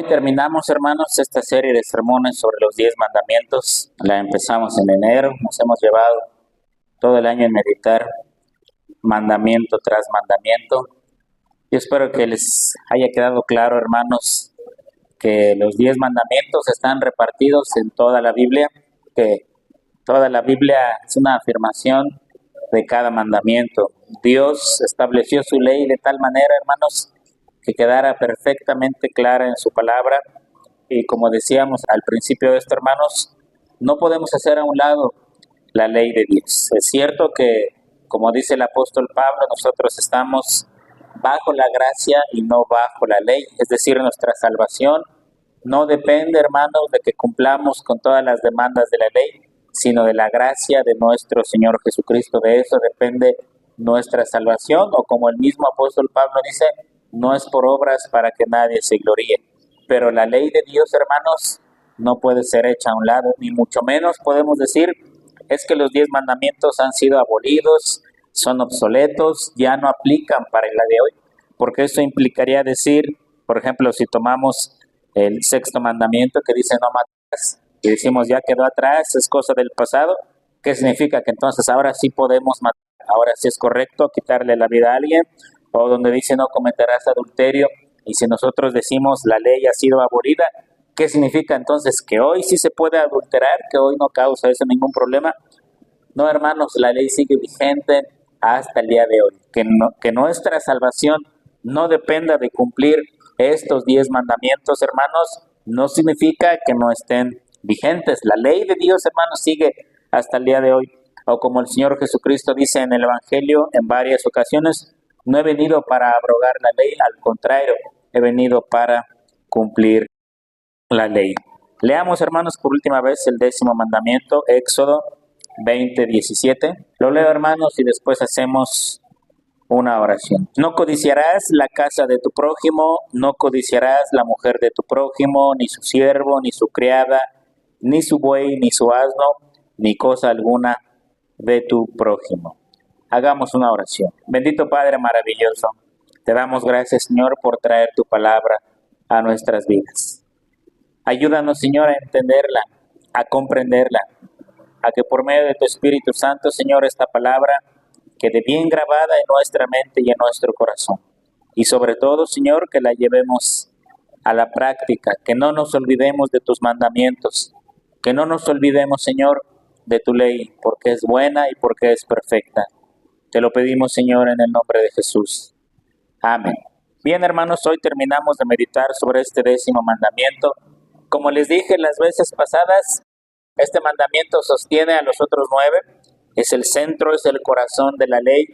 Hoy terminamos, hermanos, esta serie de sermones sobre los 10 mandamientos. La empezamos en enero, nos hemos llevado todo el año en meditar mandamiento tras mandamiento. Yo espero que les haya quedado claro, hermanos, que los 10 mandamientos están repartidos en toda la Biblia, que toda la Biblia es una afirmación de cada mandamiento. Dios estableció su ley de tal manera, hermanos, que quedara perfectamente clara en su palabra. Y como decíamos al principio de esto, hermanos, no podemos hacer a un lado la ley de Dios. Es cierto que, como dice el apóstol Pablo, nosotros estamos bajo la gracia y no bajo la ley. Es decir, nuestra salvación no depende, hermanos, de que cumplamos con todas las demandas de la ley, sino de la gracia de nuestro Señor Jesucristo. De eso depende nuestra salvación, o como el mismo apóstol Pablo dice, no es por obras para que nadie se gloríe. Pero la ley de Dios, hermanos, no puede ser hecha a un lado, ni mucho menos podemos decir es que los 10 mandamientos han sido abolidos, son obsoletos, ya no aplican para el día de hoy, porque eso implicaría decir, por ejemplo, si tomamos el 6º mandamiento que dice no matarás, y decimos ya quedó atrás, es cosa del pasado, ¿qué significa? Que entonces ahora sí podemos matar, ahora sí es correcto quitarle la vida a alguien, o donde dice no cometerás adulterio, y si nosotros decimos la ley ha sido abolida, ¿qué significa entonces? Que hoy sí se puede adulterar, que hoy no causa eso ningún problema. No, hermanos, la ley sigue vigente hasta el día de hoy. Que nuestra salvación no dependa de cumplir estos 10 mandamientos, hermanos, no significa que no estén vigentes. La ley de Dios, hermanos, sigue hasta el día de hoy. O como el Señor Jesucristo dice en el Evangelio en varias ocasiones, no he venido para abrogar la ley, al contrario, he venido para cumplir la ley. Leamos, hermanos, por última vez el 10º mandamiento, Éxodo 20:17. Lo leo, hermanos, y después hacemos una oración. No codiciarás la casa de tu prójimo, no codiciarás la mujer de tu prójimo, ni su siervo, ni su criada, ni su buey, ni su asno, ni cosa alguna de tu prójimo. Hagamos una oración. Bendito Padre maravilloso, te damos gracias, Señor, por traer tu palabra a nuestras vidas. Ayúdanos, Señor, a entenderla, a comprenderla, a que por medio de tu Espíritu Santo, Señor, esta palabra quede bien grabada en nuestra mente y en nuestro corazón. Y sobre todo, Señor, que la llevemos a la práctica, que no nos olvidemos de tus mandamientos, que no nos olvidemos, Señor, de tu ley, porque es buena y porque es perfecta. Te lo pedimos, Señor, en el nombre de Jesús. Amén. Bien, hermanos, hoy terminamos de meditar sobre este 10º mandamiento. Como les dije las veces pasadas, este mandamiento sostiene a los otros 9, es el centro, es el corazón de la ley,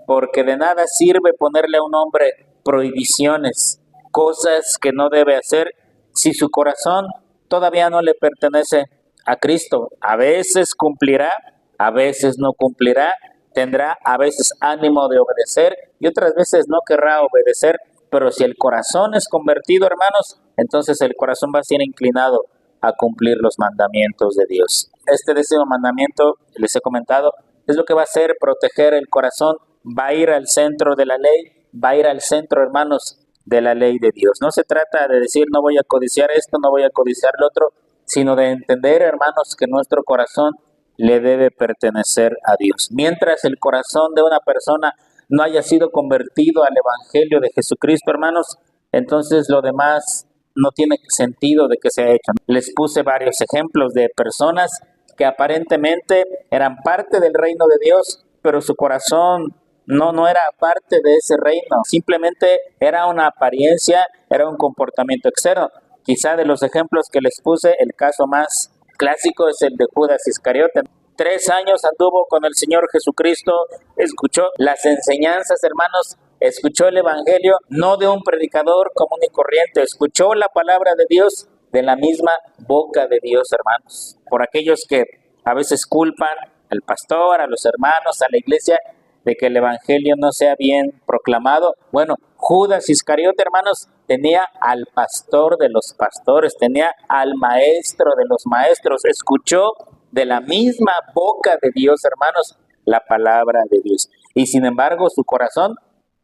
porque de nada sirve ponerle a un hombre prohibiciones, cosas que no debe hacer, si su corazón todavía no le pertenece a Cristo. A veces cumplirá, a veces no cumplirá, tendrá a veces ánimo de obedecer y otras veces no querrá obedecer, pero si el corazón es convertido, hermanos, entonces el corazón va a ser inclinado a cumplir los mandamientos de Dios. Este 10º mandamiento, les he comentado, es lo que va a hacer proteger el corazón, va a ir al centro de la ley, va a ir al centro, hermanos, de la ley de Dios. No se trata de decir no voy a codiciar esto, no voy a codiciar lo otro, sino de entender, hermanos, que nuestro corazón le debe pertenecer a Dios. Mientras el corazón de una persona no haya sido convertido al Evangelio de Jesucristo, hermanos, entonces lo demás no tiene sentido de que se ha hecho. Les puse varios ejemplos de personas que aparentemente eran parte del reino de Dios, pero su corazón no era parte de ese reino, simplemente era una apariencia, era un comportamiento externo. Quizá de los ejemplos que les puse, el caso más clásico es el de Judas Iscariote. 3 años anduvo con el Señor Jesucristo, escuchó las enseñanzas, hermanos, escuchó el Evangelio, no de un predicador común y corriente, escuchó la palabra de Dios de la misma boca de Dios, hermanos. Por aquellos que a veces culpan al pastor, a los hermanos, a la iglesia, de que el Evangelio no sea bien proclamado. Bueno, Judas Iscariote, hermanos, tenía al pastor de los pastores, tenía al maestro de los maestros, escuchó de la misma boca de Dios, hermanos, la palabra de Dios. Y sin embargo, su corazón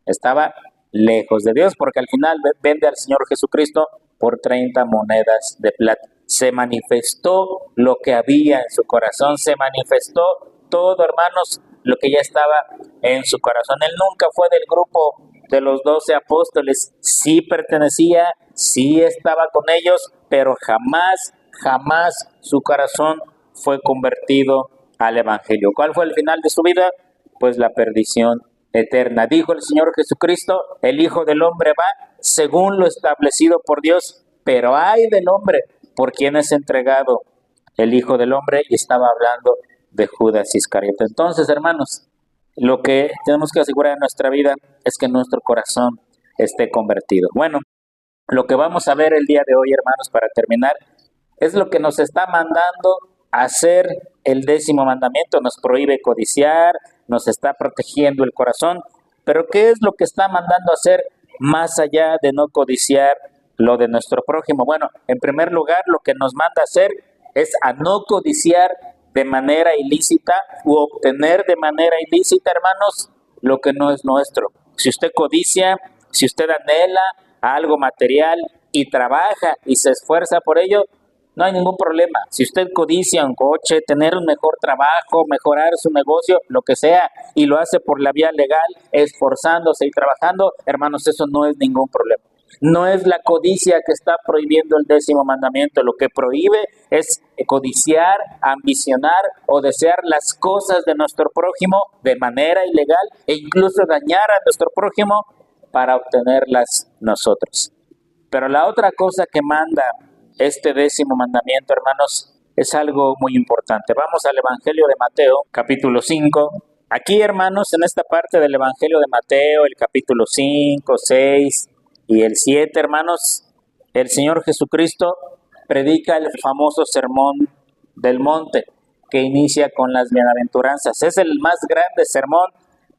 estaba lejos de Dios, porque al final vende al Señor Jesucristo por 30 monedas de plata. Se manifestó lo que había en su corazón, se manifestó todo, hermanos, lo que ya estaba en su corazón. Él nunca fue del grupo de los 12 apóstoles, sí pertenecía, sí estaba con ellos, pero jamás su corazón fue convertido al Evangelio. ¿Cuál fue el final de su vida? Pues la perdición eterna. Dijo el Señor Jesucristo, el Hijo del Hombre va según lo establecido por Dios, pero ay del hombre por quien es entregado el Hijo del Hombre, y estaba hablando de Judas Iscariote. Entonces, hermanos, lo que tenemos que asegurar en nuestra vida es que nuestro corazón esté convertido. Bueno, lo que vamos a ver el día de hoy, hermanos, para terminar, es lo que nos está mandando a hacer el 10º mandamiento. Nos prohíbe codiciar, nos está protegiendo el corazón, pero ¿qué es lo que está mandando a hacer más allá de no codiciar lo de nuestro prójimo? Bueno, en primer lugar, lo que nos manda a hacer es a no codiciar de manera ilícita u obtener de manera ilícita, hermanos, lo que no es nuestro. Si usted codicia, si usted anhela algo material y trabaja y se esfuerza por ello, no hay ningún problema. Si usted codicia un coche, tener un mejor trabajo, mejorar su negocio, lo que sea, y lo hace por la vía legal, esforzándose y trabajando, hermanos, eso no es ningún problema. No es la codicia que está prohibiendo el 10º mandamiento. Lo que prohíbe es codiciar, ambicionar o desear las cosas de nuestro prójimo de manera ilegal e incluso dañar a nuestro prójimo para obtenerlas nosotros. Pero la otra cosa que manda este 10º mandamiento, hermanos, es algo muy importante. Vamos al Evangelio de Mateo, capítulo 5. Aquí, hermanos, en esta parte del Evangelio de Mateo, el capítulo 5, 6 y el 7, hermanos, el Señor Jesucristo predica el famoso sermón del monte, que inicia con las bienaventuranzas. Es el más grande sermón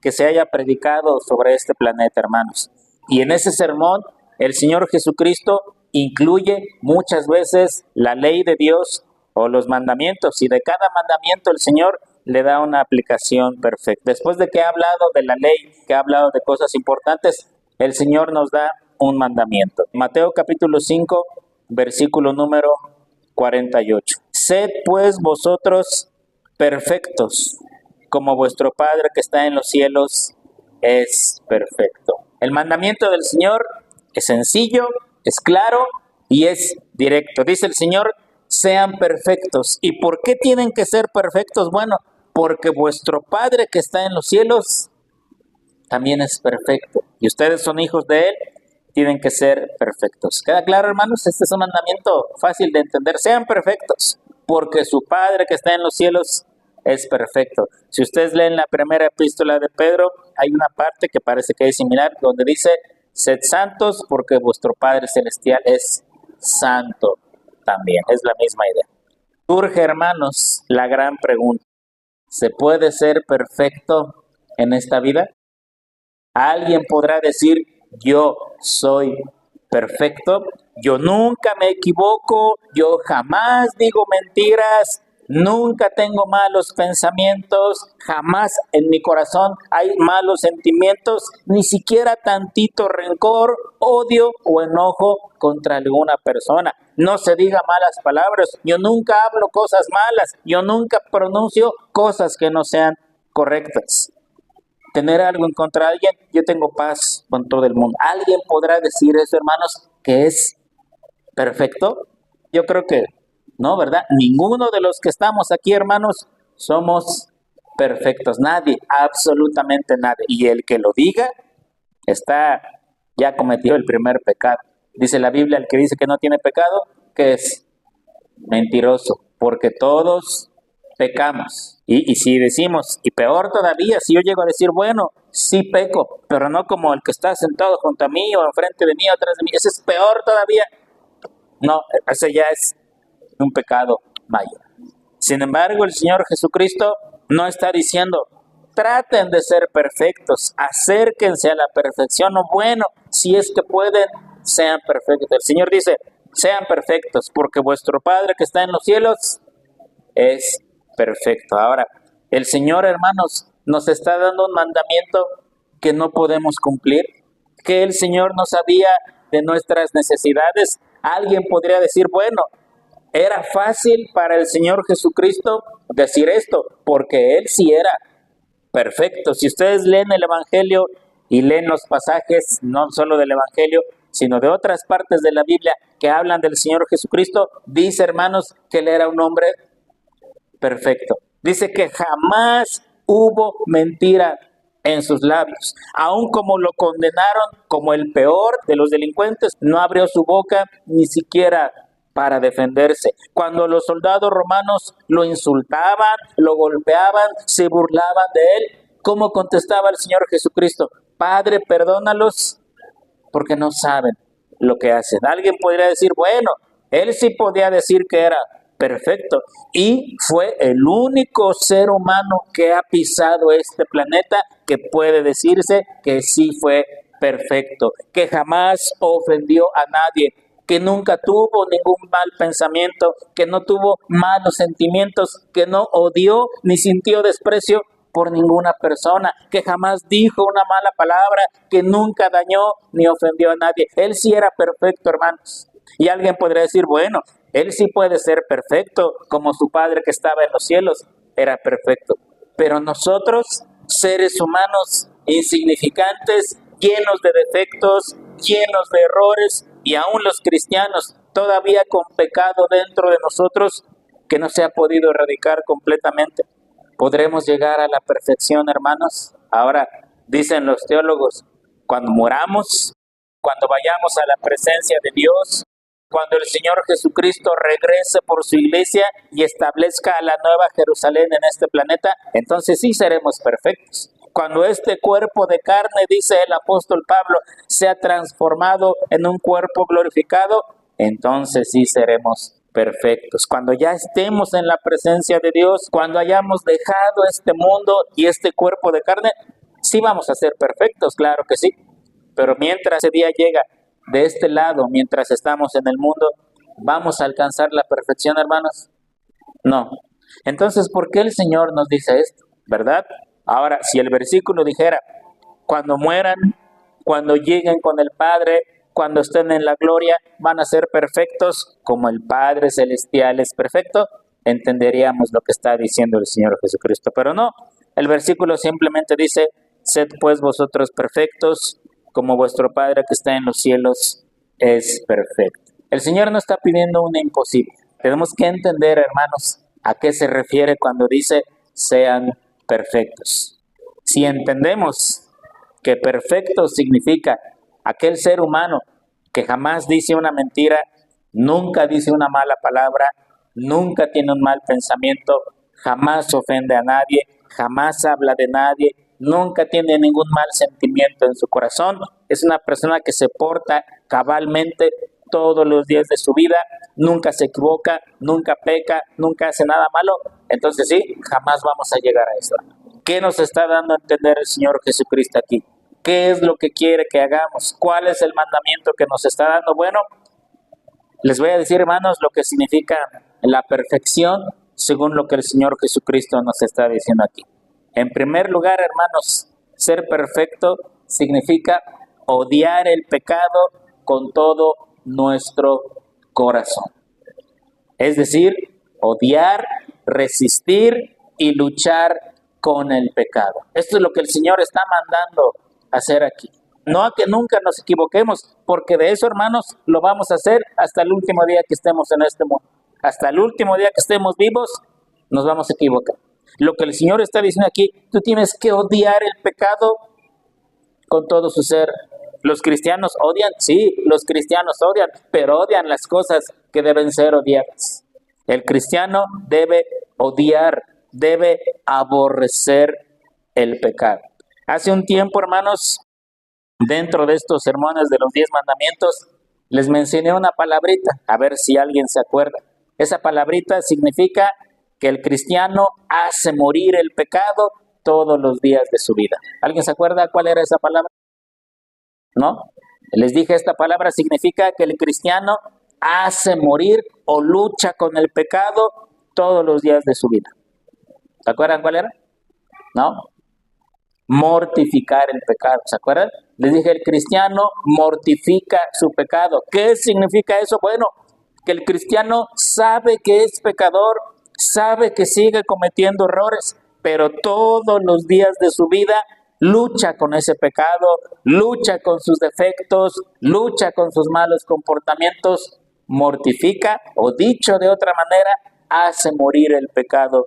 que se haya predicado sobre este planeta, hermanos. Y en ese sermón, el Señor Jesucristo incluye muchas veces la ley de Dios o los mandamientos, y de cada mandamiento el Señor le da una aplicación perfecta. Después de que ha hablado de la ley, que ha hablado de cosas importantes, el Señor nos da un mandamiento. Mateo capítulo 5, versículo número 48. Sed pues vosotros perfectos, como vuestro Padre que está en los cielos es perfecto. El mandamiento del Señor es sencillo, es claro y es directo. Dice el Señor, sean perfectos. ¿Y por qué tienen que ser perfectos? Bueno, porque vuestro Padre que está en los cielos también es perfecto. Y ustedes son hijos de Él, tienen que ser perfectos. ¿Queda claro, hermanos? Este es un mandamiento fácil de entender. Sean perfectos, porque su Padre que está en los cielos es perfecto. Si ustedes leen la primera epístola de Pedro, hay una parte que parece que es similar, donde dice, sed santos porque vuestro Padre Celestial es santo también. Es la misma idea. Surge, hermanos, la gran pregunta. ¿Se puede ser perfecto en esta vida? ¿Alguien podrá decir, yo soy perfecto? Yo nunca me equivoco, yo jamás digo mentiras, nunca tengo malos pensamientos, jamás en mi corazón hay malos sentimientos, ni siquiera tantito rencor, odio o enojo contra alguna persona. No se diga malas palabras, yo nunca hablo cosas malas, yo nunca pronuncio cosas que no sean correctas. Tener algo en contra de alguien, yo tengo paz con todo el mundo. ¿Alguien podrá decir eso, hermanos, que es perfecto? Yo creo que no, ¿verdad? Ninguno de los que estamos aquí, hermanos, somos perfectos. Nadie, absolutamente nadie. Y el que lo diga, ya cometió el primer pecado. Dice la Biblia, el que dice que no tiene pecado, que es mentiroso, porque todos pecamos. Y si decimos, y peor todavía, si yo llego a decir, bueno, sí peco, pero no como el que está sentado junto a mí o enfrente de mí o atrás de mí, ese es peor todavía. No, ese ya es un pecado mayor. Sin embargo, el Señor Jesucristo no está diciendo, traten de ser perfectos, acérquense a la perfección, o bueno, si es que pueden, sean perfectos. El Señor dice, sean perfectos, porque vuestro Padre que está en los cielos es perfecto. Ahora, el Señor, hermanos, nos está dando un mandamiento que no podemos cumplir, que el Señor no sabía de nuestras necesidades. Alguien podría decir, bueno, era fácil para el Señor Jesucristo decir esto, porque Él sí era perfecto. Si ustedes leen el Evangelio y leen los pasajes, no solo del Evangelio, sino de otras partes de la Biblia que hablan del Señor Jesucristo, dice, hermanos, que Él era un hombre perfecto. Dice que jamás hubo mentira en sus labios. Aun como lo condenaron como el peor de los delincuentes, no abrió su boca ni siquiera para defenderse. Cuando los soldados romanos lo insultaban, lo golpeaban, se burlaban de él, ¿cómo contestaba el Señor Jesucristo? Padre, perdónalos porque no saben lo que hacen. Alguien podría decir, bueno, él sí podía decir que era perfecto y fue el único ser humano que ha pisado este planeta que puede decirse que sí fue perfecto, que jamás ofendió a nadie, que nunca tuvo ningún mal pensamiento, que no tuvo malos sentimientos, que no odió ni sintió desprecio por ninguna persona, que jamás dijo una mala palabra, que nunca dañó ni ofendió a nadie. Él sí era perfecto, hermanos. Y alguien podría decir, bueno, él sí puede ser perfecto, como su Padre que estaba en los cielos era perfecto. Pero nosotros, seres humanos insignificantes, llenos de defectos, llenos de errores, y aún los cristianos, todavía con pecado dentro de nosotros que no se ha podido erradicar completamente. ¿Podremos llegar a la perfección, hermanos? Ahora, dicen los teólogos, cuando moramos, cuando vayamos a la presencia de Dios, cuando el Señor Jesucristo regrese por su iglesia y establezca a la nueva Jerusalén en este planeta, entonces sí seremos perfectos. Cuando este cuerpo de carne, dice el apóstol Pablo, sea transformado en un cuerpo glorificado, entonces sí seremos perfectos. Cuando ya estemos en la presencia de Dios, cuando hayamos dejado este mundo y este cuerpo de carne, sí vamos a ser perfectos, claro que sí. Pero mientras ese día llega de este lado, mientras estamos en el mundo, ¿vamos a alcanzar la perfección, hermanos? No. Entonces, ¿por qué el Señor nos dice esto? ¿Verdad? Ahora, si el versículo dijera, cuando mueran, cuando lleguen con el Padre, cuando estén en la gloria, van a ser perfectos como el Padre Celestial es perfecto, entenderíamos lo que está diciendo el Señor Jesucristo. Pero no, el versículo simplemente dice, sed pues vosotros perfectos, como vuestro Padre que está en los cielos es perfecto. El Señor no está pidiendo un imposible. Tenemos que entender, hermanos, a qué se refiere cuando dice sean perfectos. Si entendemos que perfecto significa aquel ser humano que jamás dice una mentira, nunca dice una mala palabra, nunca tiene un mal pensamiento, jamás ofende a nadie, jamás habla de nadie, nunca tiene ningún mal sentimiento en su corazón, es una persona que se porta cabalmente todos los días de su vida, nunca se equivoca, nunca peca, nunca hace nada malo, entonces sí, jamás vamos a llegar a eso. ¿Qué nos está dando a entender el Señor Jesucristo aquí? ¿Qué es lo que quiere que hagamos? ¿Cuál es el mandamiento que nos está dando? Bueno, les voy a decir, hermanos, lo que significa la perfección según lo que el Señor Jesucristo nos está diciendo aquí. En primer lugar, hermanos, ser perfecto significa odiar el pecado con todo nuestro corazón. Es decir, odiar, resistir y luchar con el pecado. Esto es lo que el Señor está mandando hacer aquí. No a que nunca nos equivoquemos, porque de eso, hermanos, lo vamos a hacer hasta el último día que estemos en este mundo. Hasta el último día que estemos vivos, nos vamos a equivocar. Lo que el Señor está diciendo aquí, tú tienes que odiar el pecado con todo su ser. ¿Los cristianos odian? Sí, los cristianos odian, pero odian las cosas que deben ser odiadas. El cristiano debe odiar, debe aborrecer el pecado. Hace un tiempo, hermanos, dentro de estos sermones de los 10 mandamientos, les mencioné una palabrita, a ver si alguien se acuerda. Esa palabrita significa que el cristiano hace morir el pecado todos los días de su vida. ¿Alguien se acuerda cuál era esa palabra? ¿No? Les dije, esta palabra significa que el cristiano hace morir o lucha con el pecado todos los días de su vida. ¿Se acuerdan cuál era? ¿No? mortificar el pecado. ¿Se acuerdan? Les dije, el cristiano mortifica su pecado. ¿Qué significa eso? Bueno, que el cristiano sabe que es pecador, sabe que sigue cometiendo errores, pero todos los días de su vida lucha con ese pecado, lucha con sus defectos, lucha con sus malos comportamientos, mortifica, o dicho de otra manera, hace morir el pecado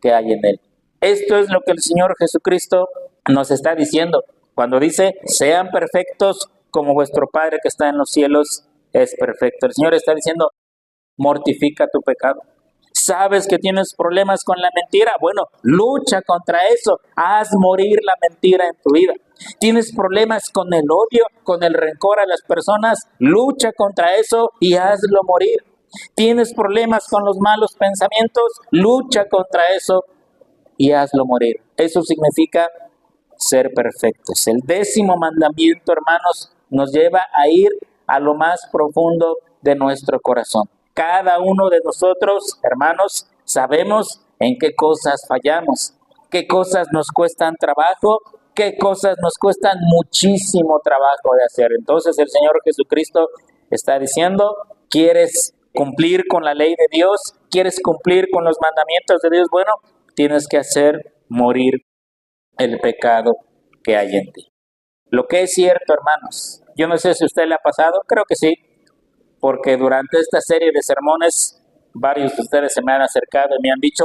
que hay en él. Esto es lo que el Señor Jesucristo nos está diciendo cuando dice, sean perfectos como vuestro Padre que está en los cielos es perfecto. El Señor está diciendo, mortifica tu pecado. ¿Sabes que tienes problemas con la mentira? Bueno, lucha contra eso. Haz morir la mentira en tu vida. ¿Tienes problemas con el odio, con el rencor a las personas? Lucha contra eso y hazlo morir. ¿Tienes problemas con los malos pensamientos? Lucha contra eso y hazlo morir. Eso significa ser perfectos. El 10º mandamiento, hermanos, nos lleva a ir a lo más profundo de nuestro corazón. Cada uno de nosotros, hermanos, sabemos en qué cosas fallamos, qué cosas nos cuestan trabajo, qué cosas nos cuestan muchísimo trabajo de hacer. Entonces el Señor Jesucristo está diciendo, ¿quieres cumplir con la ley de Dios? ¿Quieres cumplir con los mandamientos de Dios? Bueno, tienes que hacer morir el pecado que hay en ti. Lo que es cierto, hermanos, yo no sé si a usted le ha pasado, creo que sí, porque durante esta serie de sermones, varios de ustedes se me han acercado y me han dicho,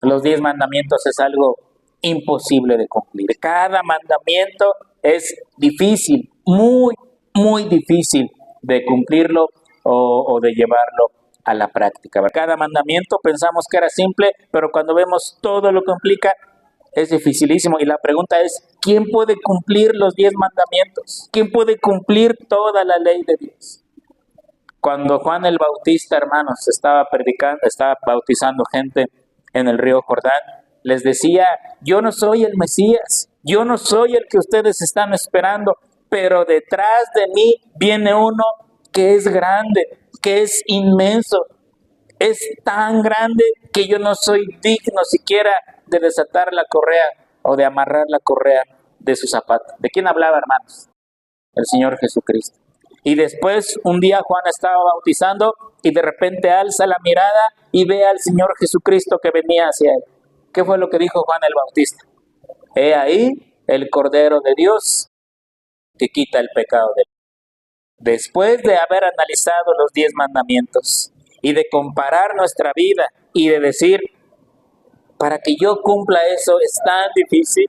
los 10 mandamientos es algo imposible de cumplir. Cada mandamiento es difícil, muy, muy difícil de cumplirlo o de llevarlo a la práctica. Cada mandamiento pensamos que era simple, pero cuando vemos todo lo que implica, es dificilísimo. Y la pregunta es, ¿quién puede cumplir los 10 mandamientos? ¿Quién puede cumplir toda la ley de Dios? Cuando Juan el Bautista, hermanos, estaba bautizando gente en el río Jordán, les decía, yo no soy el Mesías, yo no soy el que ustedes están esperando, pero detrás de mí viene uno que es grande, que es inmenso, es tan grande que yo no soy digno siquiera de desatar la correa o de amarrar la correa de su zapato. ¿De quién hablaba, hermanos? El Señor Jesucristo. Y después un día Juan estaba bautizando y de repente alza la mirada y ve al Señor Jesucristo que venía hacia él. ¿Qué fue lo que dijo Juan el Bautista? He ahí el Cordero de Dios que quita el pecado del mundo. Después de haber analizado los 10 mandamientos y de comparar nuestra vida y de decir, para que yo cumpla eso es tan difícil,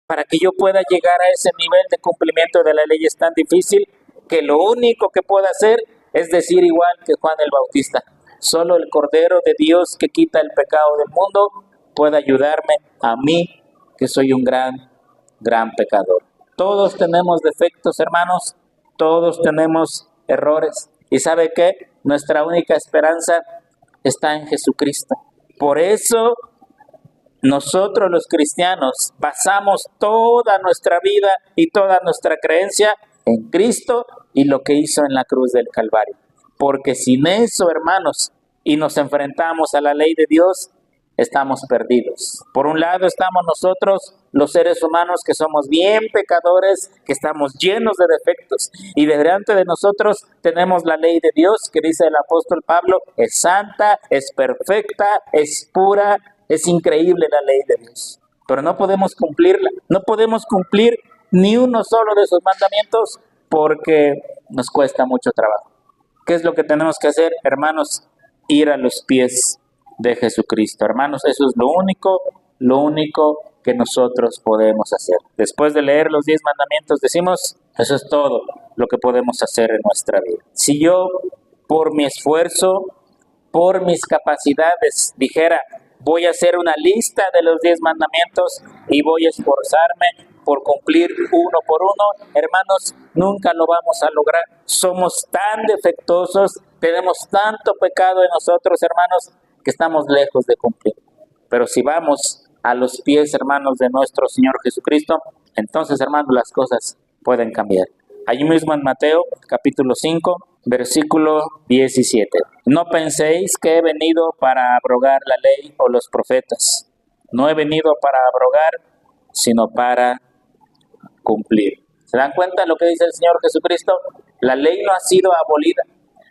para que yo pueda llegar a ese nivel de cumplimiento de la ley es tan difícil, que lo único que puedo hacer es decir igual que Juan el Bautista, solo el Cordero de Dios que quita el pecado del mundo puede ayudarme a mí, que soy un gran pecador. Todos tenemos defectos, hermanos, todos tenemos errores. ¿Y sabe qué? Nuestra única esperanza está en Jesucristo. Por eso nosotros los cristianos basamos toda nuestra vida y toda nuestra creencia en Cristo y lo que hizo en la cruz del Calvario. Porque sin eso, hermanos, y nos enfrentamos a la ley de Dios, estamos perdidos. Por un lado estamos nosotros, los seres humanos, que somos bien pecadores, que estamos llenos de defectos. Y delante de nosotros tenemos la ley de Dios, que dice el apóstol Pablo, es santa, es perfecta, es pura, es increíble la ley de Dios. Pero no podemos cumplirla, no podemos cumplir ni uno solo de sus mandamientos porque nos cuesta mucho trabajo. ¿Qué es lo que tenemos que hacer, hermanos? Ir a los pies de Jesucristo. Hermanos, eso es lo único que nosotros podemos hacer. Después de leer los 10 mandamientos decimos, eso es todo lo que podemos hacer en nuestra vida. Si yo, por mi esfuerzo, por mis capacidades, dijera, voy a hacer una lista de los 10 mandamientos y voy a esforzarme por cumplir uno por uno, hermanos, nunca lo vamos a lograr. Somos tan defectuosos, tenemos tanto pecado en nosotros, hermanos, que estamos lejos de cumplir. Pero si vamos a los pies, hermanos, de nuestro Señor Jesucristo, entonces, hermanos, las cosas pueden cambiar. Allí mismo en Mateo, capítulo 5, versículo 17. No penséis que he venido para abrogar la ley o los profetas. No he venido para abrogar, sino para cumplir. ¿Se dan cuenta de lo que dice el Señor Jesucristo? La ley no ha sido abolida,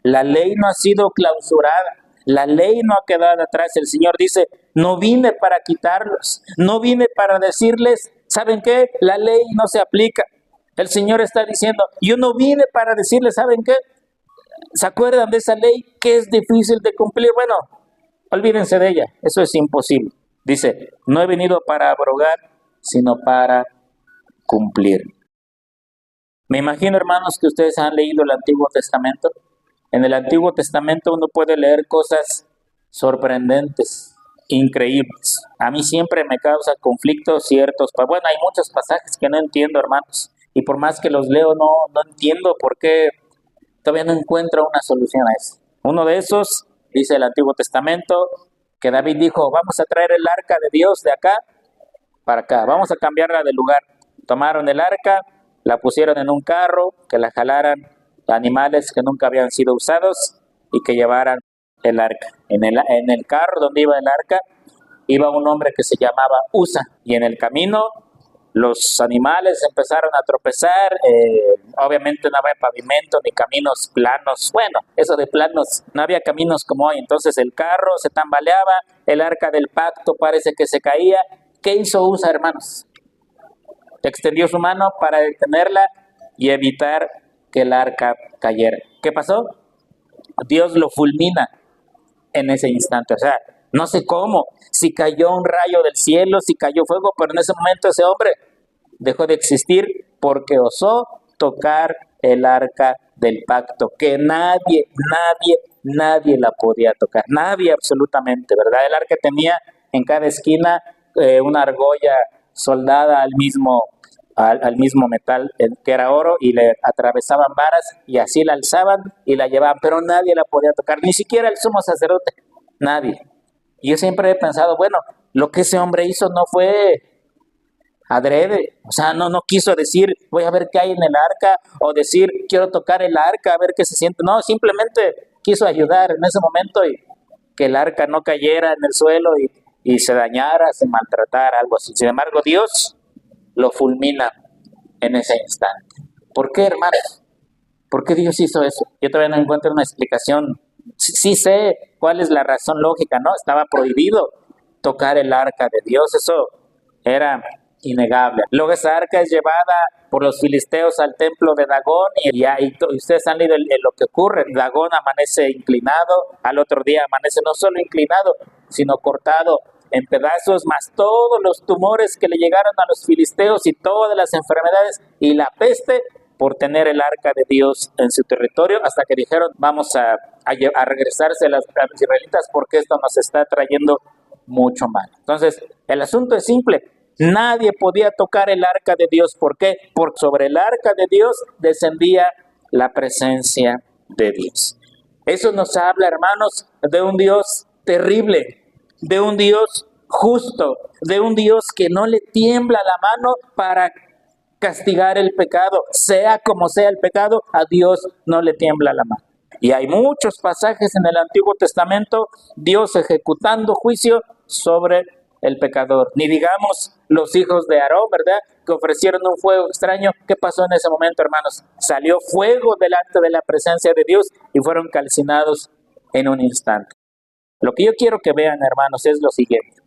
la ley no ha sido clausurada, la ley no ha quedado atrás. El Señor dice, no vine para quitarlos, no vine para decirles, ¿saben qué? La ley no se aplica. El Señor está diciendo, yo no vine para decirles, ¿saben qué? ¿Se acuerdan de esa ley que es difícil de cumplir? Bueno, olvídense de ella, eso es imposible. Dice, no he venido para abrogar, sino para cumplir. Me imagino, hermanos, que ustedes han leído el Antiguo Testamento. En el Antiguo Testamento uno puede leer cosas sorprendentes, increíbles. A mí siempre me causa conflictos ciertos. Bueno, hay muchos pasajes que no entiendo, hermanos. Y por más que los leo, no entiendo por qué todavía no encuentro una solución a eso. Uno de esos, dice el Antiguo Testamento, que David dijo, vamos a traer el arca de Dios de acá para acá, vamos a cambiarla de lugar. Tomaron el arca, la pusieron en un carro, que la jalaran animales que nunca habían sido usados y que llevaran el arca. En el carro donde iba el arca, iba un hombre que se llamaba Usa, y en el camino los animales empezaron a tropezar, obviamente no había pavimento ni caminos planos. Bueno, eso de planos, no había caminos como hoy. Entonces el carro se tambaleaba, el arca del pacto parece que se caía. ¿Qué hizo Usa, hermanos? Extendió su mano para detenerla y evitar que el arca cayera. ¿Qué pasó? Dios lo fulmina en ese instante. O sea, no sé cómo, si cayó un rayo del cielo, si cayó fuego, pero en ese momento ese hombre dejó de existir porque osó tocar el arca del pacto, que nadie la podía tocar, nadie absolutamente, ¿verdad? El arca tenía en cada esquina una argolla soldada al mismo metal, que era oro, y le atravesaban varas y así la alzaban y la llevaban, pero nadie la podía tocar, ni siquiera el sumo sacerdote, nadie. Y yo siempre he pensado, bueno, lo que ese hombre hizo no fue adrede, o sea, no quiso decir, voy a ver qué hay en el arca, o decir, quiero tocar el arca, a ver qué se siente. No, simplemente quiso ayudar en ese momento y que el arca no cayera en el suelo y se dañara, se maltratara, algo así. Sin embargo, Dios lo fulmina en ese instante. ¿Por qué, hermanos? ¿Por qué Dios hizo eso? Yo todavía no encuentro una explicación. Sí sé cuál es la razón lógica, ¿no? Estaba prohibido tocar el arca de Dios, eso era innegable. Luego esa arca es llevada por los filisteos al templo de Dagón y ustedes han leído lo que ocurre. Dagón amanece inclinado, al otro día amanece no solo inclinado, sino cortado en pedazos, más todos los tumores que le llegaron a los filisteos y todas las enfermedades y la peste por tener el arca de Dios en su territorio, hasta que dijeron, vamos a regresarse a los israelitas porque esto nos está trayendo mucho mal. Entonces, el asunto es simple. Nadie podía tocar el arca de Dios. ¿Por qué? Porque sobre el arca de Dios descendía la presencia de Dios. Eso nos habla, hermanos, de un Dios terrible, de un Dios justo, de un Dios que no le tiembla la mano para castigar el pecado. Sea como sea el pecado, a Dios no le tiembla la mano. Y hay muchos pasajes en el Antiguo Testamento, Dios ejecutando juicio sobre el pecador. Ni digamos los hijos de Aarón, ¿verdad? Que ofrecieron un fuego extraño. ¿Qué pasó en ese momento, hermanos? Salió fuego delante de la presencia de Dios y fueron calcinados en un instante. Lo que yo quiero que vean, hermanos, es lo siguiente.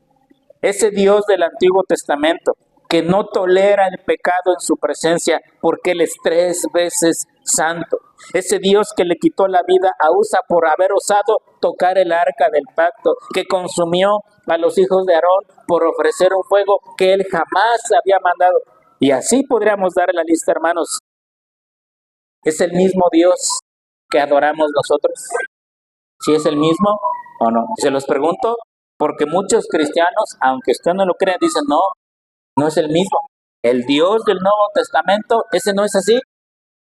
Ese Dios del Antiguo Testamento que no tolera el pecado en su presencia porque Él es 3 veces santo. Ese Dios que le quitó la vida a Usa por haber osado tocar el arca del pacto, que consumió a los hijos de Aarón por ofrecer un fuego que Él jamás había mandado. Y así podríamos dar la lista, hermanos. ¿Es el mismo Dios que adoramos nosotros? ¿Sí es el mismo o no? Se los pregunto porque muchos cristianos, aunque usted no lo crea, dicen no es el mismo. El Dios del Nuevo Testamento, ese no es así.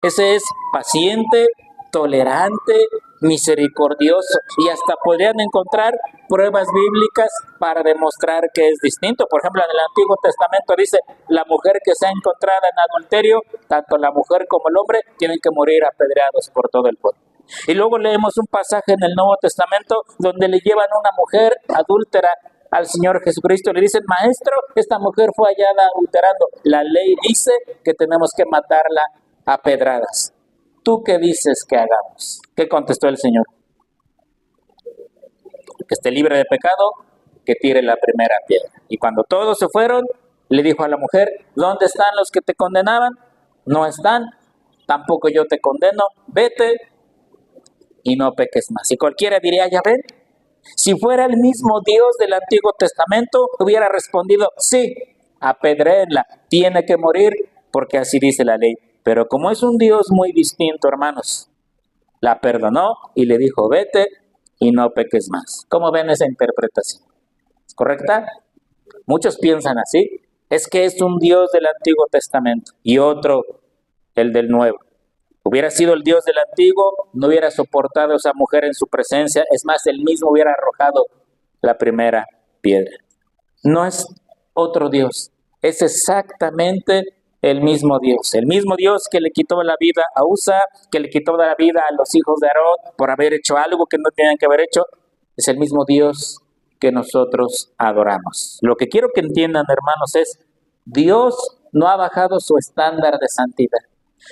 Ese es paciente, tolerante, misericordioso. Y hasta podrían encontrar pruebas bíblicas para demostrar que es distinto. Por ejemplo, en el Antiguo Testamento dice, la mujer que sea encontrada en adulterio, tanto la mujer como el hombre, tienen que morir apedreados por todo el pueblo. Y luego leemos un pasaje en el Nuevo Testamento donde le llevan a una mujer adúltera al Señor Jesucristo y le dicen, maestro, esta mujer fue hallada adulterando. La ley dice que tenemos que matarla a pedradas. ¿Tú qué dices que hagamos? ¿Qué contestó el Señor? Que esté libre de pecado, que tire la primera piedra. Y cuando todos se fueron, le dijo a la mujer, ¿dónde están los que te condenaban? No están, tampoco yo te condeno, vete y no peques más. Y cualquiera diría, ya ven, si fuera el mismo Dios del Antiguo Testamento, hubiera respondido, sí, apedréenla, tiene que morir, porque así dice la ley. Pero como es un Dios muy distinto, hermanos, la perdonó y le dijo, vete y no peques más. ¿Cómo ven esa interpretación? ¿Es correcta? Muchos piensan así. Es que es un Dios del Antiguo Testamento y otro, el del Nuevo. Hubiera sido el Dios del Antiguo, no hubiera soportado a esa mujer en su presencia. Es más, él mismo hubiera arrojado la primera piedra. No es otro Dios, es exactamente el mismo Dios. El mismo Dios que le quitó la vida a Usa, que le quitó la vida a los hijos de Aarón por haber hecho algo que no tenían que haber hecho, es el mismo Dios que nosotros adoramos. Lo que quiero que entiendan, hermanos, es Dios no ha bajado su estándar de santidad.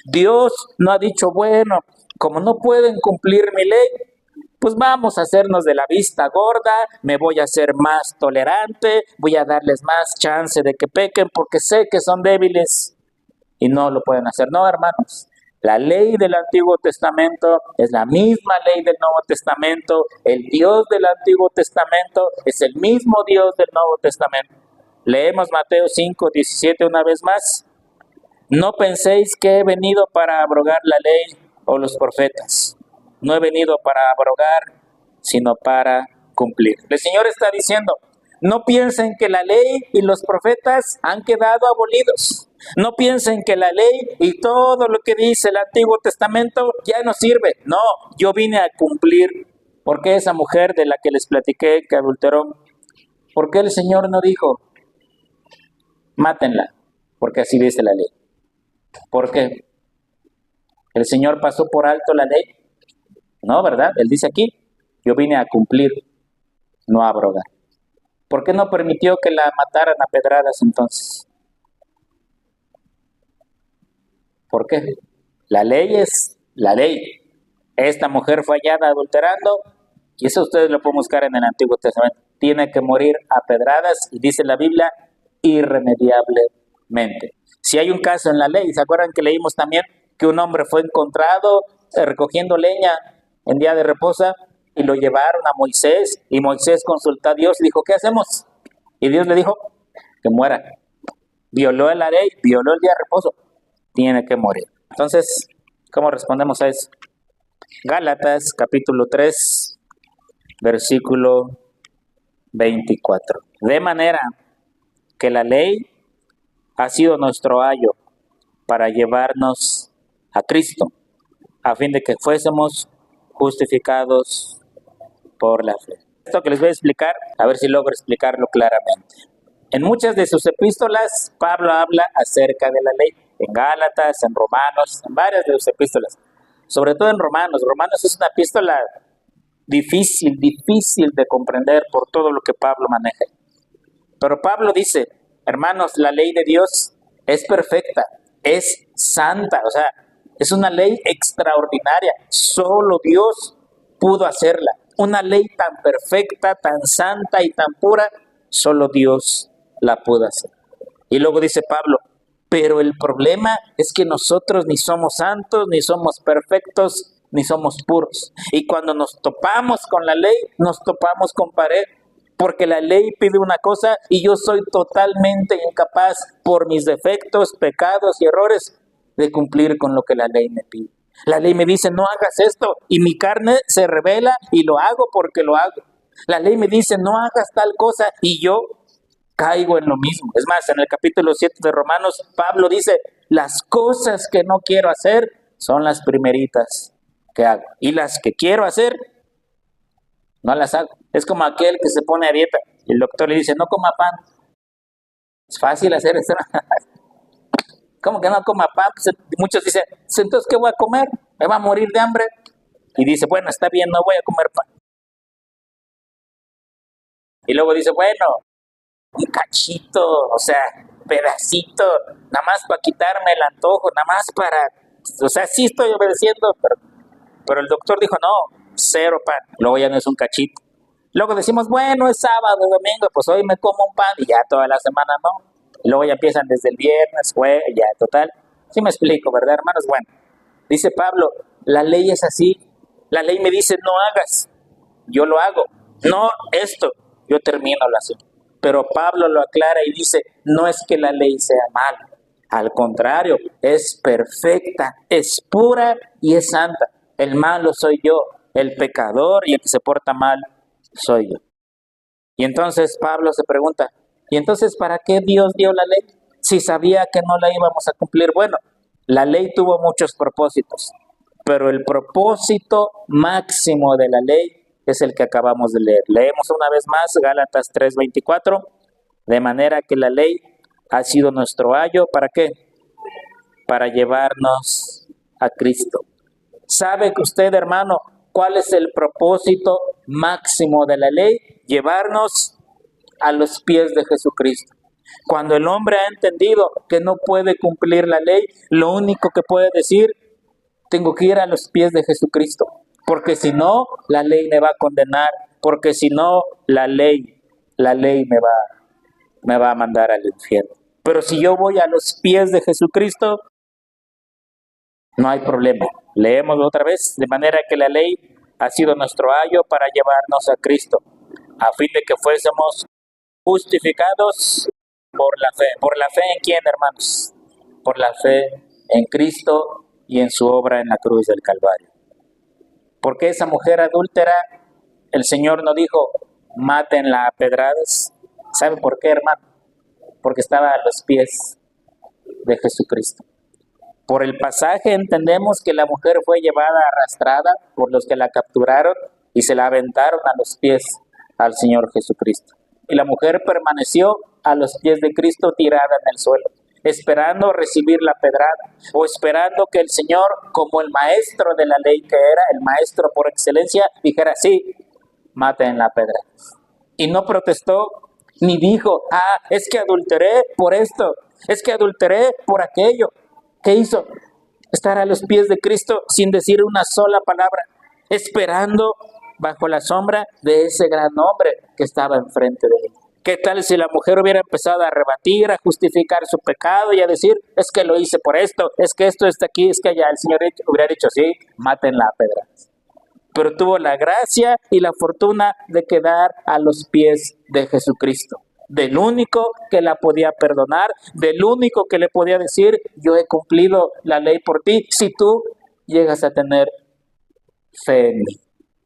Dios no ha dicho, bueno, como no pueden cumplir mi ley, pues vamos a hacernos de la vista gorda, me voy a hacer más tolerante, voy a darles más chance de que pequen porque sé que son débiles y no lo pueden hacer. No, hermanos, la ley del Antiguo Testamento es la misma ley del Nuevo Testamento. El Dios del Antiguo Testamento es el mismo Dios del Nuevo Testamento. Leemos Mateo 5:17 una vez más. No penséis que he venido para abrogar la ley o los profetas. No he venido para abrogar, sino para cumplir. El Señor está diciendo, no piensen que la ley y los profetas han quedado abolidos. No piensen que la ley y todo lo que dice el Antiguo Testamento ya no sirve. No, yo vine a cumplir. ¿Por qué esa mujer de la que les platiqué que adulteró? ¿Por qué el Señor no dijo, mátenla? Porque así dice la ley. ¿Por qué? ¿El Señor pasó por alto la ley? No, ¿verdad? Él dice aquí, yo vine a cumplir, no a abrogar. ¿Por qué no permitió que la mataran a pedradas entonces? ¿Por qué? La ley es la ley. Esta mujer fue hallada adulterando, y eso ustedes lo pueden buscar en el Antiguo Testamento. Tiene que morir a pedradas, y dice la Biblia, irremediablemente. Si hay un caso en la ley, ¿se acuerdan que leímos también que un hombre fue encontrado recogiendo leña en día de reposo y lo llevaron a Moisés y Moisés consultó a Dios y dijo, ¿qué hacemos? Y Dios le dijo, que muera. Violó la ley, violó el día de reposo, tiene que morir. Entonces, ¿cómo respondemos a eso? Gálatas capítulo 3, versículo 24. De manera que la ley ha sido nuestro ayo para llevarnos a Cristo, a fin de que fuésemos justificados por la fe. Esto que les voy a explicar, a ver si logro explicarlo claramente. En muchas de sus epístolas, Pablo habla acerca de la ley. En Gálatas, en Romanos, en varias de sus epístolas. Sobre todo en Romanos. Romanos es una epístola difícil de comprender por todo lo que Pablo maneja. Pero Pablo dice, hermanos, la ley de Dios es perfecta, es santa, o sea, es una ley extraordinaria. Solo Dios pudo hacerla. Una ley tan perfecta, tan santa y tan pura, solo Dios la pudo hacer. Y luego dice Pablo, pero el problema es que nosotros ni somos santos, ni somos perfectos, ni somos puros. Y cuando nos topamos con la ley, nos topamos con pared. Porque la ley pide una cosa y yo soy totalmente incapaz por mis defectos, pecados y errores de cumplir con lo que la ley me pide. La ley me dice no hagas esto y mi carne se revela y lo hago porque lo hago. La ley me dice no hagas tal cosa y yo caigo en lo mismo. Es más, en el capítulo 7 de Romanos, Pablo dice las cosas que no quiero hacer son las primeritas que hago y las que quiero hacer no las hago. Es como aquel que se pone a dieta y el doctor le dice, no coma pan. Es fácil hacer eso. ¿Cómo que no coma pan? Pues muchos dicen, entonces, ¿qué voy a comer? ¿Me va a morir de hambre? Y dice, bueno, está bien, no voy a comer pan. Y luego dice, bueno, un cachito, o sea, pedacito, nada más para quitarme el antojo, nada más para, o sea, sí estoy obedeciendo, pero el doctor dijo, no, cero pan, luego ya no es un cachito. Luego decimos, bueno, es sábado, domingo, pues hoy me como un pan y ya toda la semana no. Y luego ya empiezan desde el viernes, jueves, ya total. Sí me explico, ¿verdad, hermanos? Bueno, dice Pablo, la ley es así. La ley me dice, no hagas, yo lo hago. No esto, yo termino la acción. Pero Pablo lo aclara y dice, no es que la ley sea mala. Al contrario, es perfecta, es pura y es santa. El malo soy yo, el pecador y el que se porta mal soy yo. Y entonces Pablo se pregunta, ¿y entonces para qué Dios dio la ley? Si sabía que no la íbamos a cumplir. Bueno, la ley tuvo muchos propósitos, pero el propósito máximo de la ley es el que acabamos de leer. Leemos una vez más Gálatas 3:24, de manera que la ley ha sido nuestro ayo, ¿para qué? Para llevarnos a Cristo. ¿Sabe que usted, hermano, cuál es el propósito máximo de la ley? Llevarnos a los pies de Jesucristo. Cuando el hombre ha entendido que no puede cumplir la ley, lo único que puede decir, tengo que ir a los pies de Jesucristo, porque si no, la ley me va a condenar, porque si no, la ley me va a mandar al infierno. Pero si yo voy a los pies de Jesucristo, no hay problema. Leemos otra vez, de manera que la ley ha sido nuestro ayo para llevarnos a Cristo, a fin de que fuésemos justificados por la fe. ¿Por la fe en quién, hermanos? Por la fe en Cristo y en su obra en la cruz del Calvario. Porque esa mujer adúltera, el Señor no dijo, mátenla a pedradas. ¿Sabe por qué, hermano? Porque estaba a los pies de Jesucristo. Por el pasaje entendemos que la mujer fue llevada arrastrada por los que la capturaron y se la aventaron a los pies al Señor Jesucristo. Y la mujer permaneció a los pies de Cristo tirada en el suelo, esperando recibir la pedrada o esperando que el Señor, como el maestro de la ley que era, el maestro por excelencia, dijera, sí, maten la pedrada. Y no protestó ni dijo, es que adulteré por esto, es que adulteré por aquello. ¿Qué hizo? Estar a los pies de Cristo sin decir una sola palabra, esperando bajo la sombra de ese gran hombre que estaba enfrente de él. ¿Qué tal si la mujer hubiera empezado a rebatir, a justificar su pecado y a decir, es que lo hice por esto, es que esto está aquí, es que allá? El Señor hubiera dicho, sí, mátenla a pedradas. Pero tuvo la gracia y la fortuna de quedar a los pies de Jesucristo, del único que la podía perdonar, del único que le podía decir, yo he cumplido la ley por ti, si tú llegas a tener fe en mí.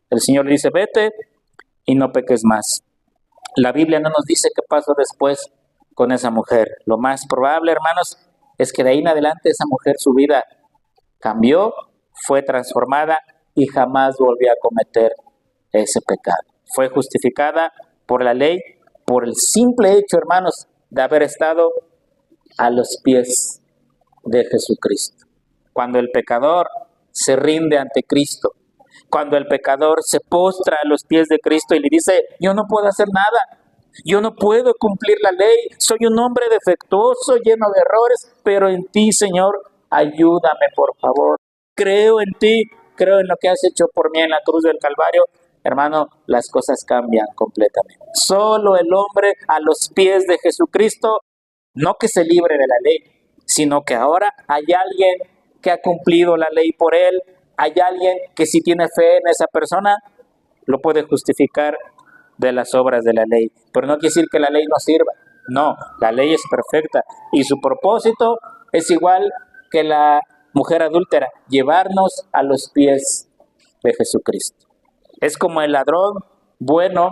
El Señor le dice, vete y no peques más. La Biblia no nos dice qué pasó después con esa mujer. Lo más probable, hermanos, es que de ahí en adelante esa mujer, su vida cambió, fue transformada y jamás volvió a cometer ese pecado. Fue justificada por la ley, por el simple hecho, hermanos, de haber estado a los pies de Jesucristo. Cuando el pecador se rinde ante Cristo, cuando el pecador se postra a los pies de Cristo y le dice, yo no puedo hacer nada, yo no puedo cumplir la ley, soy un hombre defectuoso, lleno de errores, pero en ti, Señor, ayúdame, por favor. Creo en ti, creo en lo que has hecho por mí en la cruz del Calvario. Hermano, las cosas cambian completamente. Solo el hombre a los pies de Jesucristo, no que se libre de la ley, sino que ahora hay alguien que ha cumplido la ley por él, hay alguien que si tiene fe en esa persona, lo puede justificar de las obras de la ley. Pero no quiere decir que la ley no sirva. No, la ley es perfecta y su propósito es igual que la mujer adúltera, llevarnos a los pies de Jesucristo. Es como el ladrón bueno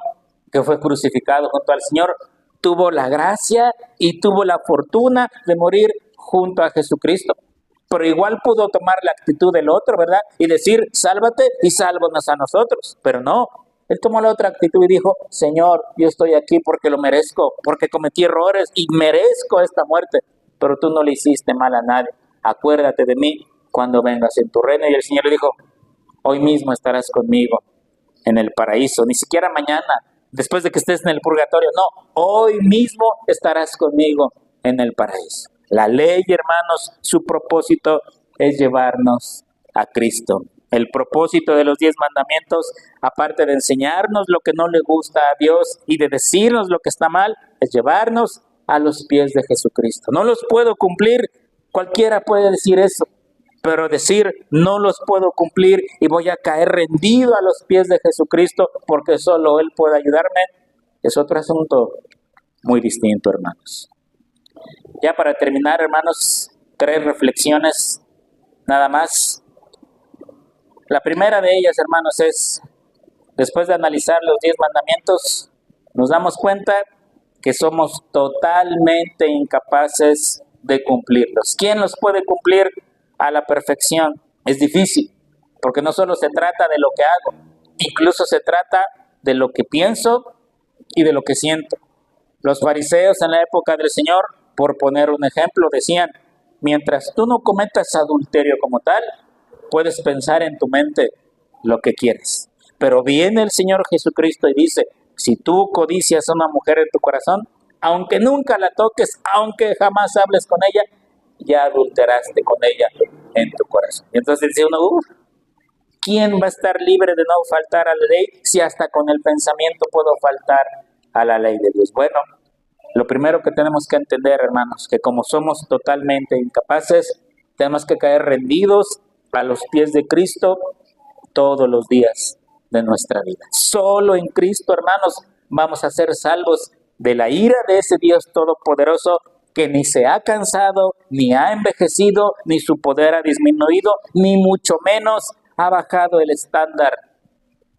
que fue crucificado junto al Señor, tuvo la gracia y tuvo la fortuna de morir junto a Jesucristo. Pero igual pudo tomar la actitud del otro, ¿verdad? Y decir, sálvate y sálvanos a nosotros. Pero no, él tomó la otra actitud y dijo, Señor, yo estoy aquí porque lo merezco, porque cometí errores y merezco esta muerte. Pero tú no le hiciste mal a nadie. Acuérdate de mí cuando vengas en tu reino. Y el Señor le dijo, hoy mismo estarás conmigo en el paraíso. Ni siquiera mañana, después de que estés en el purgatorio. No, hoy mismo estarás conmigo en el paraíso. La ley, hermanos, su propósito es llevarnos a Cristo. El propósito de los 10 mandamientos, aparte de enseñarnos lo que no le gusta a Dios y de decirnos lo que está mal, es llevarnos a los pies de Jesucristo. No los puedo cumplir, cualquiera puede decir eso, pero decir no los puedo cumplir y voy a caer rendido a los pies de Jesucristo porque solo Él puede ayudarme, es otro asunto muy distinto, hermanos. Ya para terminar, hermanos, 3 reflexiones nada más. La primera de ellas, hermanos, es, después de analizar los 10 mandamientos, nos damos cuenta que somos totalmente incapaces de cumplirlos. ¿Quién los puede cumplir a la perfección? Es difícil, porque no solo se trata de lo que hago, incluso se trata de lo que pienso y de lo que siento. Los fariseos en la época del Señor, por poner un ejemplo, decían, mientras tú no cometas adulterio como tal, puedes pensar en tu mente lo que quieres. Pero viene el Señor Jesucristo y dice, si tú codicias a una mujer en tu corazón, aunque nunca la toques, aunque jamás hables con ella, ya adulteraste con ella en tu corazón. Y entonces dice uno, ¿quién va a estar libre de no faltar a la ley si hasta con el pensamiento puedo faltar a la ley de Dios? Bueno, lo primero que tenemos que entender, hermanos, que como somos totalmente incapaces, tenemos que caer rendidos a los pies de Cristo todos los días de nuestra vida. Solo en Cristo, hermanos, vamos a ser salvos de la ira de ese Dios todopoderoso que ni se ha cansado, ni ha envejecido, ni su poder ha disminuido, ni mucho menos ha bajado el estándar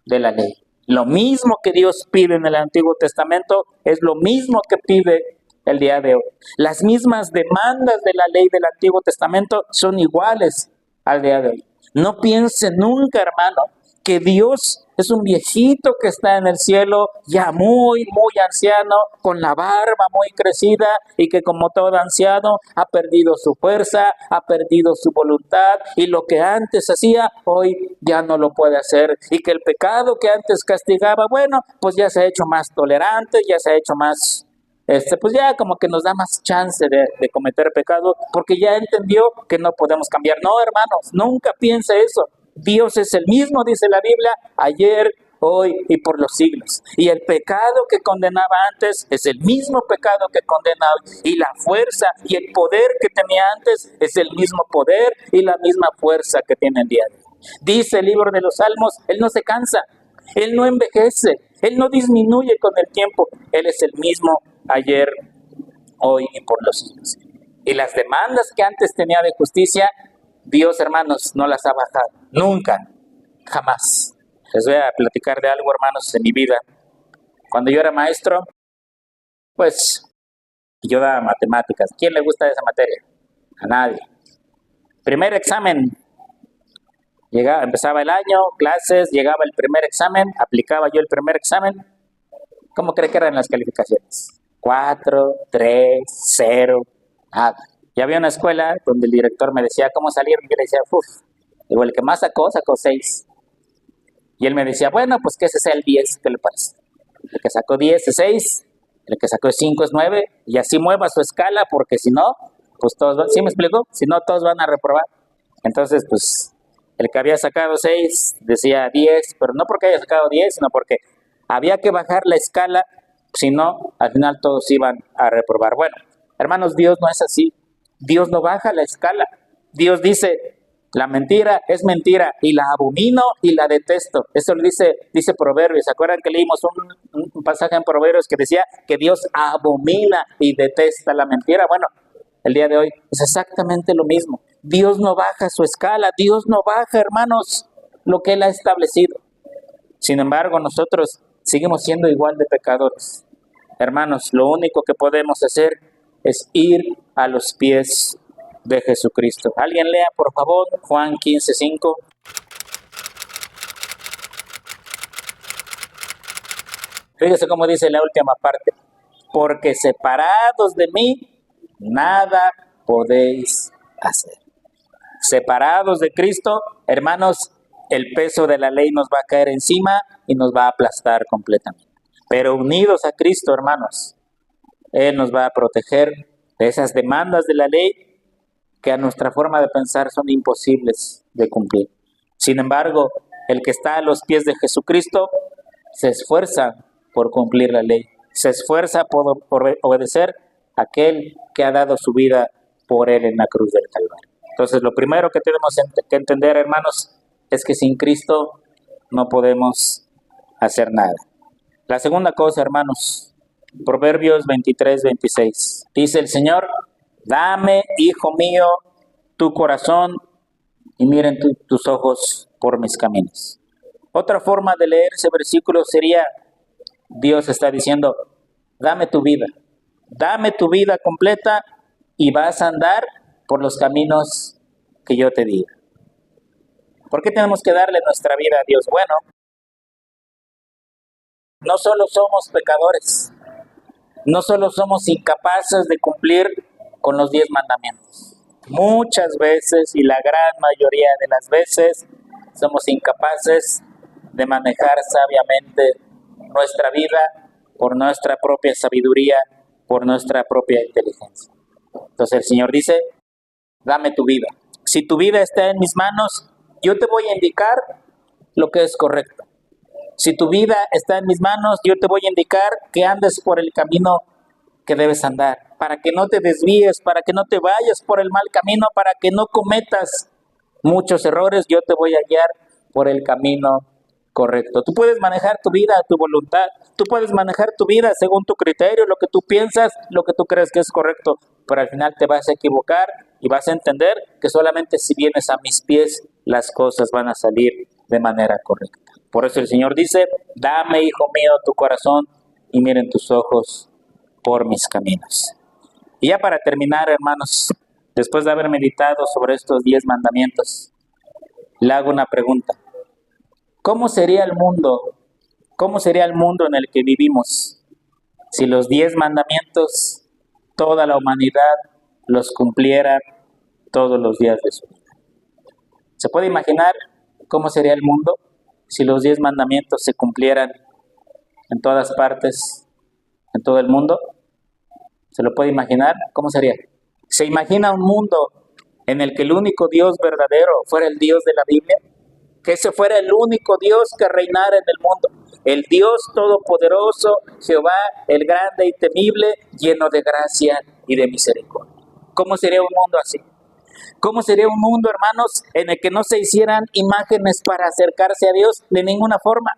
de la ley. Lo mismo que Dios pide en el Antiguo Testamento es lo mismo que pide el día de hoy. Las mismas demandas de la ley del Antiguo Testamento son iguales al día de hoy. No piense nunca, hermano, que Dios es un viejito que está en el cielo, ya muy anciano, con la barba muy crecida y que como todo anciano ha perdido su fuerza, ha perdido su voluntad y lo que antes hacía, hoy ya no lo puede hacer. Y que el pecado que antes castigaba, bueno, pues ya se ha hecho más tolerante, ya se ha hecho más... pues ya como que nos da más chance de cometer pecado porque ya entendió que no podemos cambiar. No, hermanos, nunca piense eso. Dios es el mismo, dice la Biblia, ayer, hoy y por los siglos. Y el pecado que condenaba antes es el mismo pecado que condena hoy. Y la fuerza y el poder que tenía antes es el mismo poder y la misma fuerza que tiene el día de hoy. Dice el libro de los Salmos, Él no se cansa, Él no envejece, Él no disminuye con el tiempo. Él es el mismo ayer, hoy y por los siglos. Y las demandas que antes tenía de justicia, Dios, hermanos, no las ha bajado. Nunca, jamás. Les voy a platicar de algo, hermanos, de mi vida. Cuando yo era maestro, pues yo daba matemáticas. ¿A quién le gusta esa materia? A nadie. Primer examen. Empezaba el año, clases, llegaba el primer examen, aplicaba yo el primer examen. ¿Cómo cree que eran las calificaciones? 4, 3, 0, nada. Y había una escuela donde el director me decía cómo salir, y yo le decía, digo, el que más sacó 6. Y él me decía, bueno, pues que ese sea el 10, ¿qué le parece? El que sacó 10 es 6, el que sacó 5 es 9, y así mueva su escala, porque si no, pues todos van, ¿sí me explico? Si no, todos van a reprobar. Entonces, pues, el que había sacado 6 decía 10, pero no porque haya sacado 10, sino porque había que bajar la escala, si no, al final todos iban a reprobar. Bueno, hermanos, Dios no es así. Dios no baja la escala. Dios dice, la mentira es mentira y la abomino y la detesto. Eso lo dice Proverbios. ¿Se acuerdan que leímos un pasaje en Proverbios que decía que Dios abomina y detesta la mentira? Bueno, el día de hoy es exactamente lo mismo. Dios no baja su escala. Dios no baja, hermanos, lo que Él ha establecido. Sin embargo, nosotros seguimos siendo igual de pecadores. Hermanos, lo único que podemos hacer es ir a los pies de Jesucristo. Alguien lea, por favor, Juan 15:5. Fíjese cómo dice la última parte. Porque separados de mí, nada podéis hacer. Separados de Cristo, hermanos, el peso de la ley nos va a caer encima y nos va a aplastar completamente. Pero unidos a Cristo, hermanos, Él nos va a proteger de esas demandas de la ley que a nuestra forma de pensar son imposibles de cumplir. Sin embargo, el que está a los pies de Jesucristo se esfuerza por cumplir la ley, se esfuerza por obedecer a aquel que ha dado su vida por Él en la cruz del Calvario. Entonces, lo primero que tenemos que entender, hermanos, es que sin Cristo no podemos hacer nada. La segunda cosa, hermanos, Proverbios 23:26. Dice el Señor: dame, hijo mío, tu corazón y miren tus ojos por mis caminos. Otra forma de leer ese versículo sería: Dios está diciendo, dame tu vida completa y vas a andar por los caminos que yo te diga. ¿Por qué tenemos que darle nuestra vida a Dios? Bueno, no solo somos pecadores, no solo somos incapaces de cumplir con los 10 mandamientos. Muchas veces, y la gran mayoría de las veces, somos incapaces de manejar sabiamente nuestra vida por nuestra propia sabiduría, por nuestra propia inteligencia. Entonces el Señor dice, dame tu vida. Si tu vida está en mis manos, yo te voy a indicar lo que es correcto. Si tu vida está en mis manos, yo te voy a indicar que andes por el camino que debes andar, para que no te desvíes, para que no te vayas por el mal camino, para que no cometas muchos errores, yo te voy a guiar por el camino correcto. Tú puedes manejar tu vida a tu voluntad, tú puedes manejar tu vida según tu criterio, lo que tú piensas, lo que tú crees que es correcto, pero al final te vas a equivocar y vas a entender que solamente si vienes a mis pies, las cosas van a salir de manera correcta. Por eso el Señor dice, dame, hijo mío, tu corazón y miren tus ojos por mis caminos. Y ya para terminar, hermanos, después de haber meditado sobre estos 10 mandamientos, le hago una pregunta. ¿Cómo sería el mundo? ¿Cómo sería el mundo en el que vivimos si los 10 mandamientos, toda la humanidad los cumpliera todos los días de su vida? ¿Se puede imaginar cómo sería el mundo si los 10 mandamientos se cumplieran en todas partes, en todo el mundo? ¿Se lo puede imaginar? ¿Cómo sería? ¿Se imagina un mundo en el que el único Dios verdadero fuera el Dios de la Biblia? Que ese fuera el único Dios que reinara en el mundo. El Dios todopoderoso, Jehová, el grande y temible, lleno de gracia y de misericordia. ¿Cómo sería un mundo así? ¿Cómo sería un mundo, hermanos, en el que no se hicieran imágenes para acercarse a Dios de ninguna forma?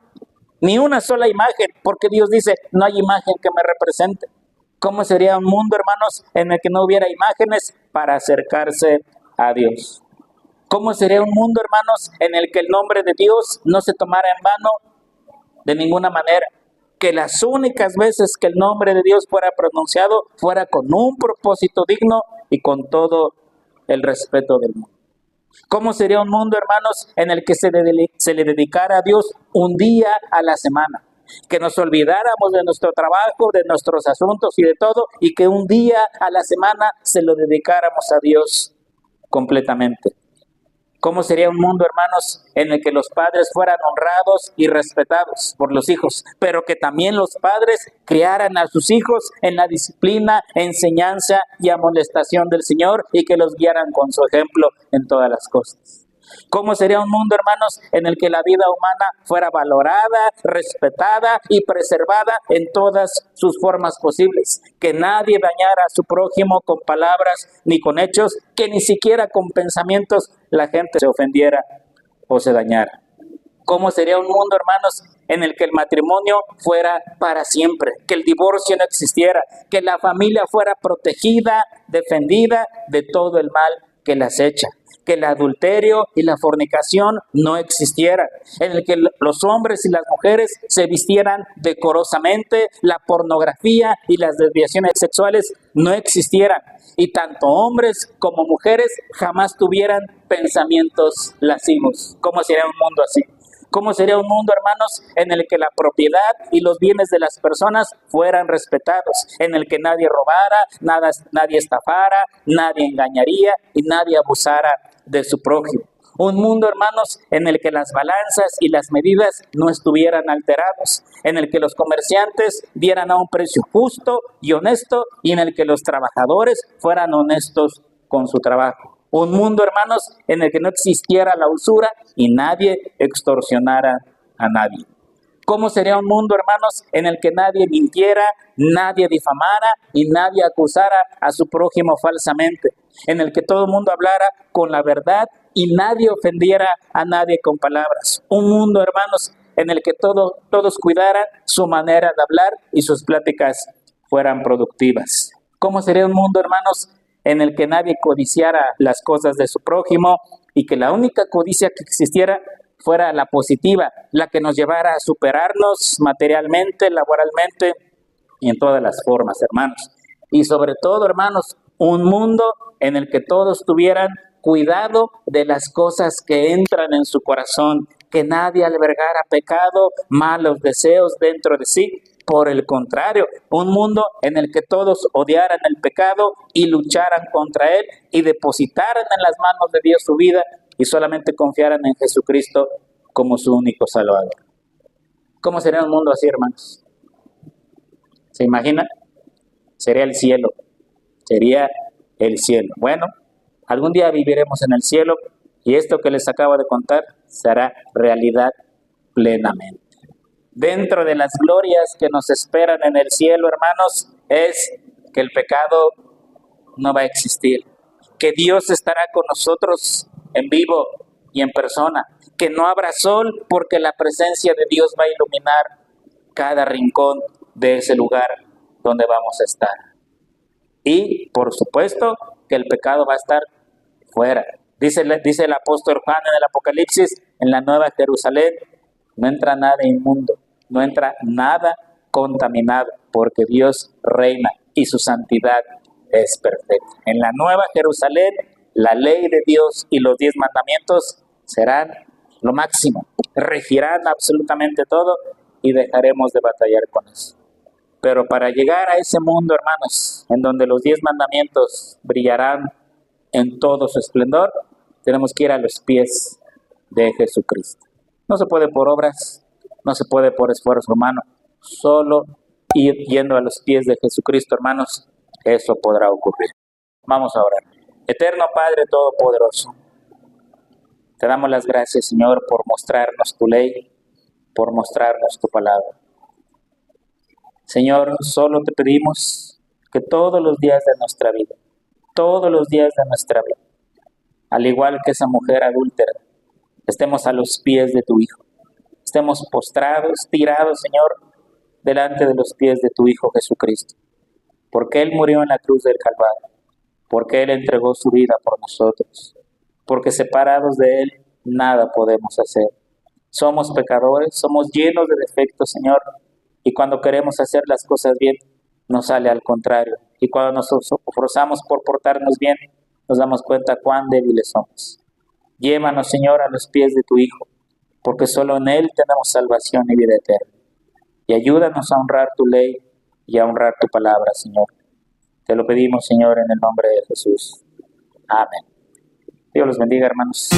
Ni una sola imagen, porque Dios dice, no hay imagen que me represente. ¿Cómo sería un mundo, hermanos, en el que no hubiera imágenes para acercarse a Dios? ¿Cómo sería un mundo, hermanos, en el que el nombre de Dios no se tomara en vano de ninguna manera? Que las únicas veces que el nombre de Dios fuera pronunciado fuera con un propósito digno y con todo el respeto del mundo. ¿Cómo sería un mundo, hermanos, en el que se le dedicara a Dios un día a la semana? Que nos olvidáramos de nuestro trabajo, de nuestros asuntos y de todo, y que un día a la semana se lo dedicáramos a Dios completamente. ¿Cómo sería un mundo, hermanos, en el que los padres fueran honrados y respetados por los hijos, pero que también los padres criaran a sus hijos en la disciplina, enseñanza y amonestación del Señor y que los guiaran con su ejemplo en todas las cosas? ¿Cómo sería un mundo, hermanos, en el que la vida humana fuera valorada, respetada y preservada en todas sus formas posibles? Que nadie dañara a su prójimo con palabras ni con hechos, que ni siquiera con pensamientos la gente se ofendiera o se dañara. ¿Cómo sería un mundo, hermanos, en el que el matrimonio fuera para siempre, que el divorcio no existiera, que la familia fuera protegida, defendida de todo el mal que la acecha, que el adulterio y la fornicación no existieran, en el que los hombres y las mujeres se vistieran decorosamente, la pornografía y las desviaciones sexuales no existieran, y tanto hombres como mujeres jamás tuvieran pensamientos lascivos? ¿Cómo sería un mundo así? ¿Cómo sería un mundo, hermanos, en el que la propiedad y los bienes de las personas fueran respetados? En el que nadie robara, nadie estafara, nadie engañaría y nadie abusara de su prójimo. Un mundo, hermanos, en el que las balanzas y las medidas no estuvieran alterados, en el que los comerciantes dieran a un precio justo y honesto y en el que los trabajadores fueran honestos con su trabajo. Un mundo, hermanos, en el que no existiera la usura y nadie extorsionara a nadie. ¿Cómo sería un mundo, hermanos, en el que nadie mintiera, nadie difamara y nadie acusara a su prójimo falsamente? En el que todo el mundo hablara con la verdad y nadie ofendiera a nadie con palabras. Un mundo, hermanos, en el que todos cuidaran su manera de hablar y sus pláticas fueran productivas. ¿Cómo sería un mundo, hermanos, en el que nadie codiciara las cosas de su prójimo y que la única codicia que existiera fuera la positiva, la que nos llevara a superarnos materialmente, laboralmente y en todas las formas, hermanos? Y sobre todo, hermanos, un mundo en el que todos tuvieran cuidado de las cosas que entran en su corazón, que nadie albergara pecado, malos deseos dentro de sí. Por el contrario, un mundo en el que todos odiaran el pecado y lucharan contra él y depositaran en las manos de Dios su vida y solamente confiaran en Jesucristo como su único Salvador. ¿Cómo sería un mundo así, hermanos? ¿Se imaginan? Sería el cielo. Sería el cielo. Bueno, algún día viviremos en el cielo y esto que les acabo de contar será realidad plenamente. Dentro de las glorias que nos esperan en el cielo, hermanos, es que el pecado no va a existir, que Dios estará con nosotros en vivo y en persona, que no habrá sol porque la presencia de Dios va a iluminar cada rincón de ese lugar donde vamos a estar. Y, por supuesto, que el pecado va a estar fuera. Dice el apóstol Juan en el Apocalipsis, en la Nueva Jerusalén, no entra nada inmundo, no entra nada contaminado, porque Dios reina y su santidad es perfecta. En la Nueva Jerusalén, la ley de Dios y los 10 mandamientos serán lo máximo, regirán absolutamente todo y dejaremos de batallar con eso. Pero para llegar a ese mundo, hermanos, en donde los 10 mandamientos brillarán en todo su esplendor, tenemos que ir a los pies de Jesucristo. No se puede por obras, no se puede por esfuerzo humano, solo ir yendo a los pies de Jesucristo, hermanos, eso podrá ocurrir. Vamos a orar. Eterno Padre Todopoderoso, te damos las gracias, Señor, por mostrarnos tu ley, por mostrarnos tu palabra. Señor, solo te pedimos que todos los días de nuestra vida, al igual que esa mujer adúltera, estemos a los pies de tu Hijo. Estemos postrados, tirados, Señor, delante de los pies de tu Hijo Jesucristo. Porque Él murió en la cruz del Calvario. Porque Él entregó su vida por nosotros. Porque separados de Él, nada podemos hacer. Somos pecadores, somos llenos de defectos, Señor. Y cuando queremos hacer las cosas bien, nos sale al contrario. Y cuando nos esforzamos por portarnos bien, nos damos cuenta cuán débiles somos. Llévanos, Señor, a los pies de tu Hijo, porque solo en Él tenemos salvación y vida eterna. Y ayúdanos a honrar tu ley y a honrar tu palabra, Señor. Te lo pedimos, Señor, en el nombre de Jesús. Amén. Dios los bendiga, hermanos.